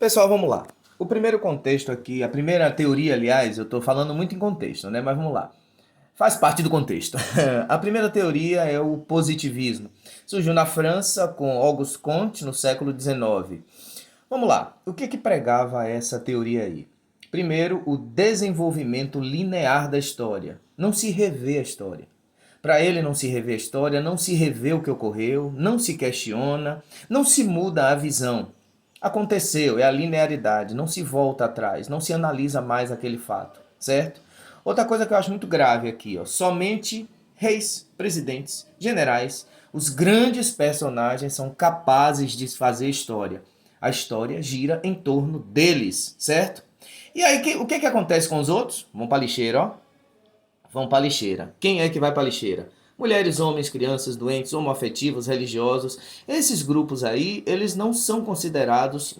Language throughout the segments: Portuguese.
Pessoal, vamos lá. O primeiro contexto aqui, a primeira teoria, aliás, eu estou falando muito em contexto, né? Mas vamos lá. Faz parte do contexto. A primeira teoria é o positivismo. Surgiu na França com Auguste Comte no século XIX. Vamos lá. O que pregava essa teoria aí? Primeiro, o desenvolvimento linear da história. Não se revê a história. Para ele não se revê a história, não se revê o que ocorreu, não se questiona, não se muda a visão. Aconteceu, é a linearidade, não se volta atrás, não se analisa mais aquele fato, certo? Outra coisa que eu acho muito grave aqui, ó, somente reis, presidentes, generais, os grandes personagens são capazes de fazer história. A história gira em torno deles, certo? E aí, o que acontece com os outros? Vão para a lixeira, ó. Vão para a lixeira. Quem é que vai para a lixeira? Mulheres, homens, crianças, doentes, homoafetivos, religiosos. Esses grupos aí, eles não são considerados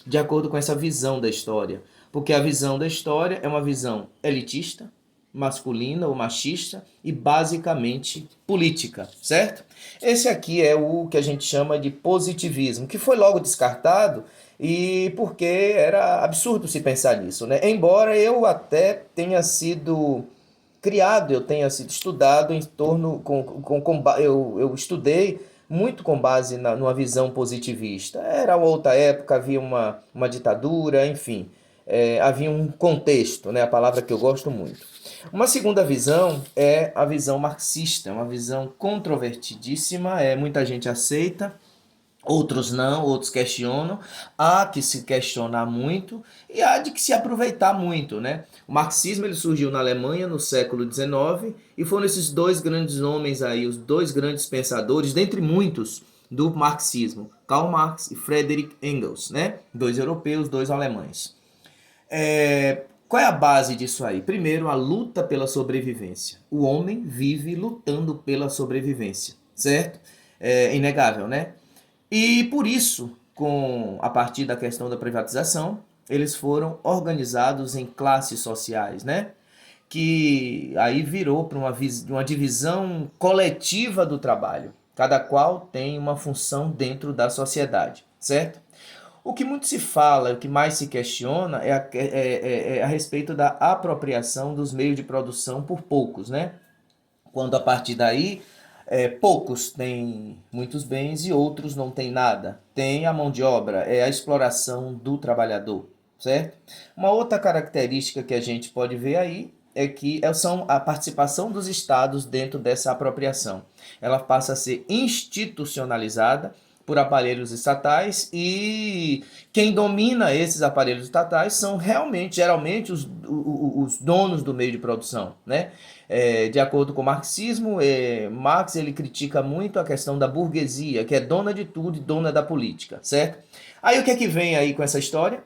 de acordo com essa visão da história. Porque a visão da história é uma visão elitista, masculina ou machista e basicamente política, certo? Esse aqui é o que a gente chama de positivismo, que foi logo descartado e porque era absurdo se pensar nisso, né? Embora eu até tenha sido criado, eu tenha sido estudado em torno eu estudei muito com base numa visão positivista. Era outra época, havia uma ditadura, enfim, havia um contexto, né, a palavra que eu gosto muito. Uma segunda visão é a visão marxista, uma visão controvertidíssima, muita gente aceita, outros não, outros questionam. Há que se questionar muito e há de que se aproveitar muito, né? O marxismo ele surgiu na Alemanha no século XIX e foram esses dois grandes homens aí, os dois grandes pensadores, dentre muitos, do marxismo, Karl Marx e Friedrich Engels, né? Dois europeus, dois alemães. Qual é a base disso aí? Primeiro, a luta pela sobrevivência. O homem vive lutando pela sobrevivência, certo? É inegável, né? E por isso, a partir da questão da privatização, eles foram organizados em classes sociais, né? Que aí virou para uma divisão coletiva do trabalho. Cada qual tem uma função dentro da sociedade, certo? O que muito se fala, o que mais se questiona é a respeito da apropriação dos meios de produção por poucos, né? Quando a partir daí poucos têm muitos bens e outros não têm nada. Tem a mão de obra, é a exploração do trabalhador, certo? Uma outra característica que a gente pode ver aí é que são a participação dos estados dentro dessa apropriação. Ela passa a ser institucionalizada por aparelhos estatais e quem domina esses aparelhos estatais são geralmente, os donos do meio de produção, né? De acordo com o marxismo, Marx ele critica muito a questão da burguesia, que é dona de tudo e dona da política, certo? Aí o que é que vem aí com essa história?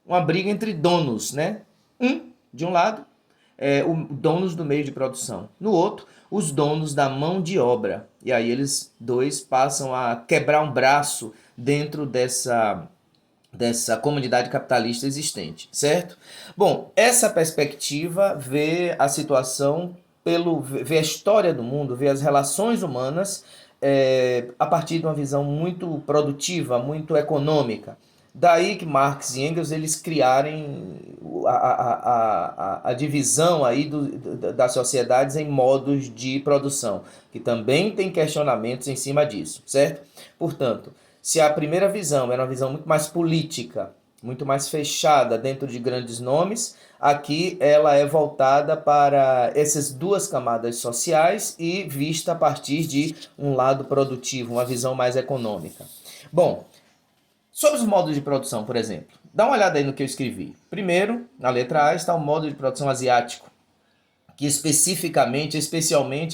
Uma briga entre donos, né? De um lado, os donos do meio de produção. No outro, os donos da mão de obra. E aí eles dois passam a quebrar um braço dentro dessa comunidade capitalista existente, certo? Bom, essa perspectiva vê a situação vê a história do mundo, vê as relações humanas a partir de uma visão muito produtiva, muito econômica. Daí que Marx e Engels eles criarem a divisão aí das sociedades em modos de produção, que também tem questionamentos em cima disso, certo? Portanto, se a primeira visão era uma visão muito mais política, muito mais fechada dentro de grandes nomes, aqui ela é voltada para essas duas camadas sociais e vista a partir de um lado produtivo, uma visão mais econômica. Bom, sobre os modos de produção, por exemplo, dá uma olhada aí no que eu escrevi. Primeiro, na letra A está o modo de produção asiático, que especialmente,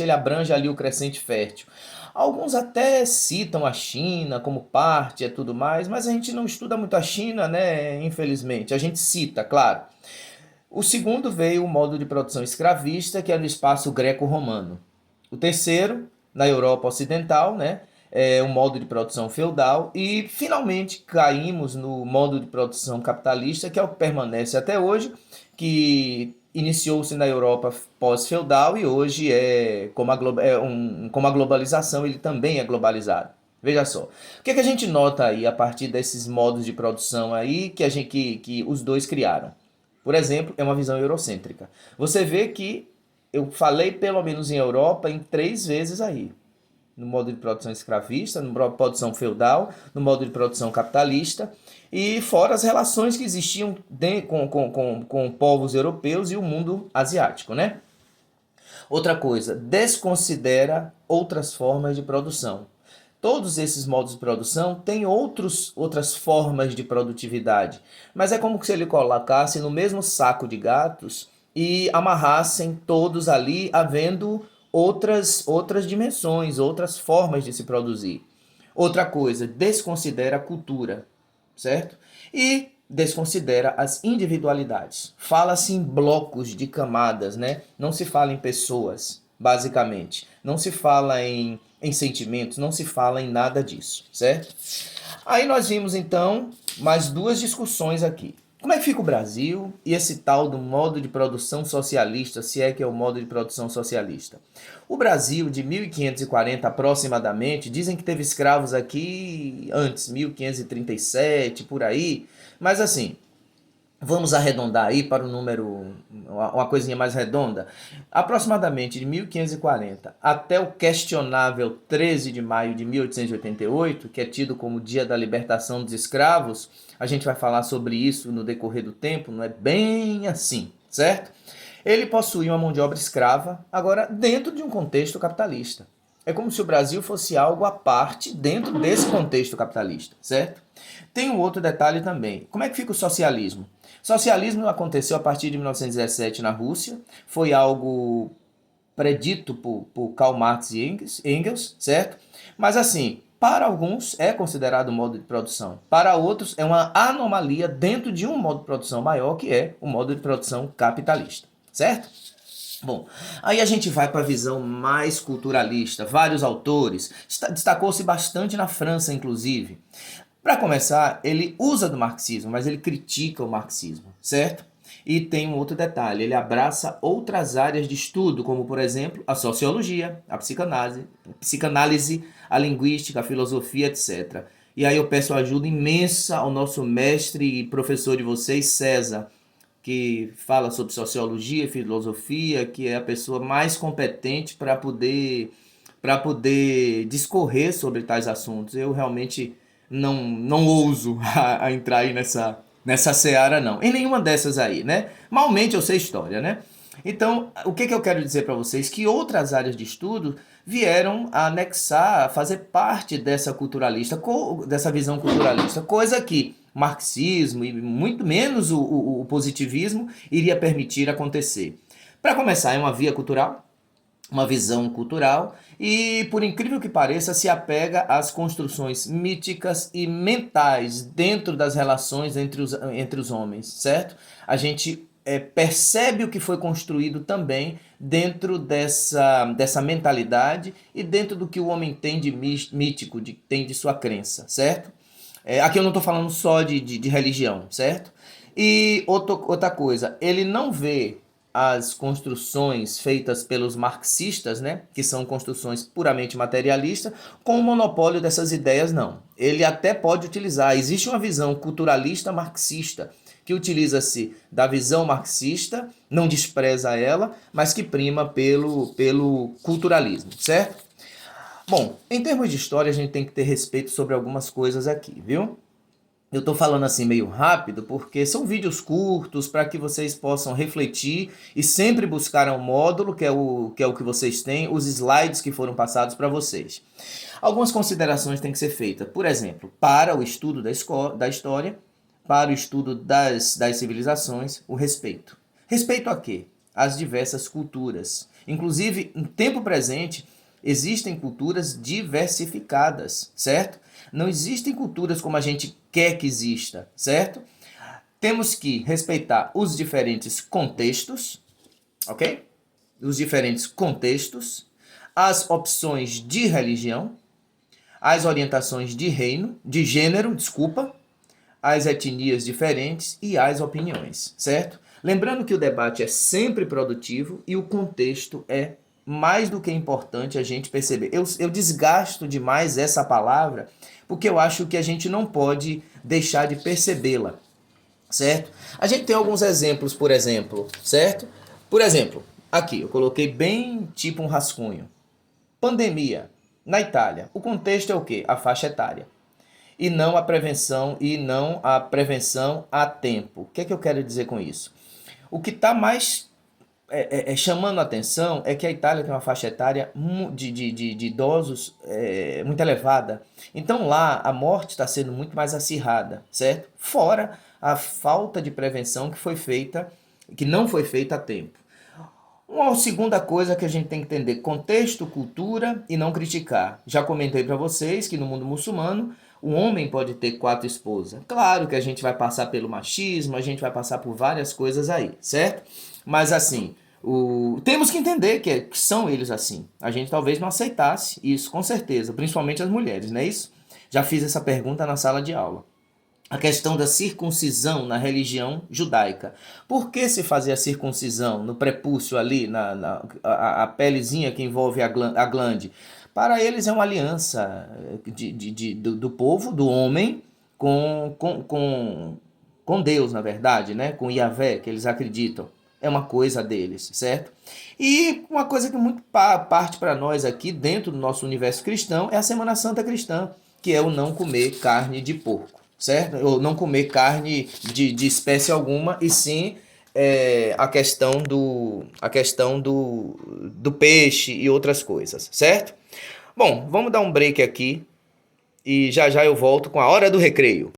ele abrange ali o crescente fértil. Alguns até citam a China como parte e tudo mais, mas a gente não estuda muito a China, né? Infelizmente. A gente cita, claro. O segundo veio o modo de produção escravista, que é no espaço greco-romano. O terceiro, na Europa Ocidental, né? É o modo de produção feudal. E, finalmente, caímos no modo de produção capitalista, que é o que permanece até hoje, que iniciou-se na Europa pós-feudal e hoje como a globalização ele também é globalizado. Veja só. O que é que a gente nota aí a partir desses modos de produção aí que os dois criaram? Por exemplo, é uma visão eurocêntrica. Você vê que eu falei pelo menos em Europa em 3 vezes aí. No modo de produção escravista, no modo de produção feudal, no modo de produção capitalista, e fora as relações que existiam com povos europeus e o mundo asiático, né? Outra coisa, desconsidera outras formas de produção. Todos esses modos de produção têm outras formas de produtividade, mas é como se ele colocasse no mesmo saco de gatos e amarrassem todos ali, havendo outras dimensões, outras formas de se produzir. Outra coisa, desconsidera a cultura, certo? E desconsidera as individualidades. Fala-se em blocos de camadas, né? Não se fala em pessoas, basicamente. Não se fala em sentimentos, não se fala em nada disso, certo? Aí nós vimos então mais duas discussões aqui. Como é que fica o Brasil e esse tal do modo de produção socialista, se é que é o modo de produção socialista? O Brasil, de 1540 aproximadamente, dizem que teve escravos aqui antes, 1537, por aí, mas assim, vamos arredondar aí para o número, uma coisinha mais redonda. Aproximadamente de 1540 até o questionável 13 de maio de 1888, que é tido como Dia da Libertação dos Escravos, a gente vai falar sobre isso no decorrer do tempo, não é bem assim, certo? Ele possuía uma mão de obra escrava, agora dentro de um contexto capitalista. É como se o Brasil fosse algo à parte dentro desse contexto capitalista, certo? Tem um outro detalhe também. Como é que fica o socialismo? Socialismo aconteceu a partir de 1917 na Rússia, foi algo predito por Karl Marx e Engels, certo? Mas assim, para alguns é considerado um modo de produção, para outros é uma anomalia dentro de um modo de produção maior, que é o modo de produção capitalista, certo? Bom, aí a gente vai para a visão mais culturalista. Vários autores, destacou-se bastante na França, inclusive. Para começar, ele usa do marxismo, mas ele critica o marxismo, certo? E tem um outro detalhe, ele abraça outras áreas de estudo, como por exemplo a sociologia, a psicanálise, a linguística, a filosofia, etc. E aí eu peço ajuda imensa ao nosso mestre e professor de vocês, César, que fala sobre sociologia e filosofia, que é a pessoa mais competente para poder discorrer sobre tais assuntos. Eu realmente não ouso a entrar aí nessa seara, não. Em nenhuma dessas aí, né? Malmente eu sei história, né? Então, o que eu quero dizer para vocês? Que outras áreas de estudo vieram a anexar, a fazer parte dessa culturalista, dessa visão culturalista, coisa que marxismo e muito menos o positivismo iria permitir acontecer. Para começar, é uma via cultural, uma visão cultural e, por incrível que pareça, se apega às construções míticas e mentais dentro das relações entre os homens, certo? A gente percebe o que foi construído também dentro dessa mentalidade e dentro do que o homem tem de mítico, tem de sua crença, certo? Aqui eu não estou falando só de religião, certo? E outra coisa, ele não vê as construções feitas pelos marxistas, né, que são construções puramente materialistas, com o monopólio dessas ideias, não. Ele até pode utilizar, existe uma visão culturalista marxista, que utiliza-se da visão marxista, não despreza ela, mas que prima pelo culturalismo, certo? Bom, em termos de história, a gente tem que ter respeito sobre algumas coisas aqui, viu? Eu estou falando assim meio rápido porque são vídeos curtos para que vocês possam refletir e sempre buscar um módulo, que é o que vocês têm, os slides que foram passados para vocês. Algumas considerações têm que ser feitas. Por exemplo, para o estudo da história, para o estudo das civilizações, o respeito. Respeito a quê? Às diversas culturas. Inclusive, em tempo presente, existem culturas diversificadas, certo? Não existem culturas como a gente quer que exista, certo? Temos que respeitar os diferentes contextos, ok? Os diferentes contextos, as opções de religião, as orientações de gênero, desculpa, as etnias diferentes e as opiniões, certo? Lembrando que o debate é sempre produtivo e o contexto é mais do que importante a gente perceber. Eu desgasto demais essa palavra porque eu acho que a gente não pode deixar de percebê-la, certo? A gente tem alguns exemplos, por exemplo, certo? Por exemplo, aqui eu coloquei bem tipo um rascunho. Pandemia na Itália. O contexto é o quê? A faixa etária. E não a prevenção a tempo. O que é que eu quero dizer com isso? O que está mais chamando a atenção é que a Itália tem uma faixa etária de idosos muito elevada. Então lá a morte está sendo muito mais acirrada, certo? Fora a falta de prevenção que não foi feita a tempo. Uma segunda coisa que a gente tem que entender: contexto, cultura e não criticar. Já comentei para vocês que no mundo muçulmano o homem pode ter 4 esposas. Claro que a gente vai passar pelo machismo, a gente vai passar por várias coisas aí, certo? Mas assim, temos que entender que são eles assim. A gente talvez não aceitasse isso, com certeza, principalmente as mulheres, não é isso? Já fiz essa pergunta na sala de aula. A questão da circuncisão na religião judaica. Por que se fazia a circuncisão no prepúcio ali, a pelezinha que envolve a glande? Para eles é uma aliança do povo, do homem, com Deus, na verdade, né? Com Yahvé, que eles acreditam. É uma coisa deles, certo? E uma coisa que muito parte para nós aqui, dentro do nosso universo cristão, é a Semana Santa cristã, que é o não comer carne de porco, certo? Ou não comer carne de espécie alguma, e sim a questão do peixe e outras coisas, certo? Bom, vamos dar um break aqui e já já eu volto com a hora do recreio.